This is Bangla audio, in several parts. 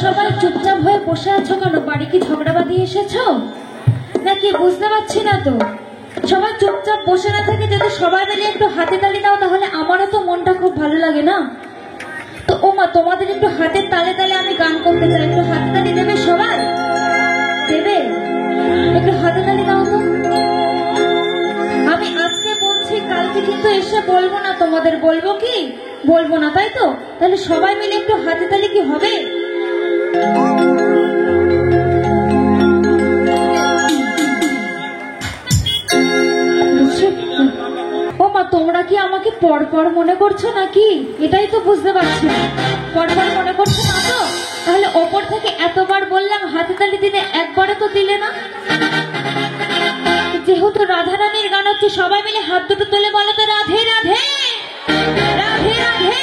সবাই চুপচাপ হয়ে বসে আছো কেন? বাড়ি কি ঝগড়া বাঁধিয়ে এসেছো নাকি? বুঝতে পারছি না তো। সবাই চুপচাপ বসে না থেকে যদি সবাই মিলে একটু হাতে তালি দাও তাহলে আমারও তো মনটা খুব ভালো লাগে না? তো ও মা, তোমাদের একটু হাতের তালে তালে আমি গান করতে চাই। একটু হাতে তালি দেবে সবাই? দেবে? একটু হাতে তালি দাও তো। আমি আজকে বলছি, কালকে কিন্তু এসে বলবো না তোমাদের। বলবো কি? বলবো না, তাই তো? তাহলে সবাই মিলে একটু হাতে তালি কি হবে? ও মা, তোমরা কি আমাকে পরপর মনে করছো নাকি? এটাই তো বুঝতে পারছি না। পরপর মনে করছো না তো? তাহলে ওপর থেকে এতবার বললাম হাতে তালি দিতে, একবারে তো দিলে না। যেহেতু রাধা রানীর গান হচ্ছে, সবাই মিলে হাত দুটো তুলে বলো তো, রাধে রাধে রাধে রাধে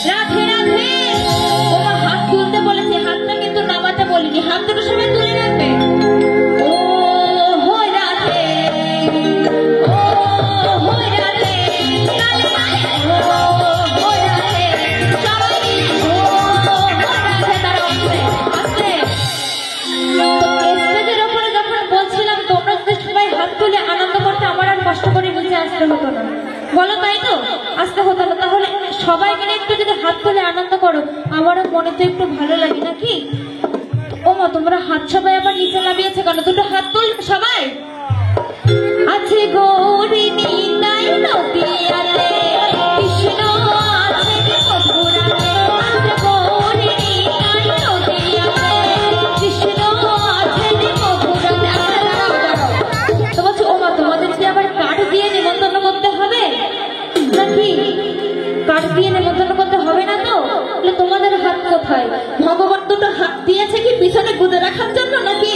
রাধে রাধে। ও মা, হাত তুলতে বলেছি, হাতটা কিন্তু নামাতে বলিনি। হাত দুটো সবাই তুলে রাখবে। ও হো রাধে, ও হো রাধে, ও হো রাধে, সবাই ও হো রাধে। তারা আস্তে স্টেজের ওপরে যখন বলছিলাম তোমরা যদি সবাই হাত তুলে আনন্দ করতে, আমার আর কষ্ট করে বলতে আসতে হতো না, বলো তাই তো? আসতে হতো না। তাহলে সবাই মিলে একটু যদি হাত তুলে আনন্দ করো, আমারও মনে তো একটু ভালো লাগে নাকি? ও মা, তোমরা হাত সবাই আবার নিচে নামিয়েছে কেন? দুটো হাত তুল সবাই। আছে গৌরিনী নাই নদিয়াতে, কৃষ্ণ আছে মথুরাতে। আছে গৌরিনী নাই নদিয়াতে, কৃষ্ণ আছে মথুরাতে। দাঁড়াও দাঁড়াও, তো বলছি ও মা, তোমাদের কি আবার কাঠ দিয়ে নিমন্ত্রণ করতে হবে নাকি? কাঠ দিয়ে নিমন্ত্রণ করতে হবে না তো? তোমাদের হাত কোথায়? ভগবান দুটো হাত দিয়েছে কি পিছনে গুঁজে রাখার জন্য নাকি?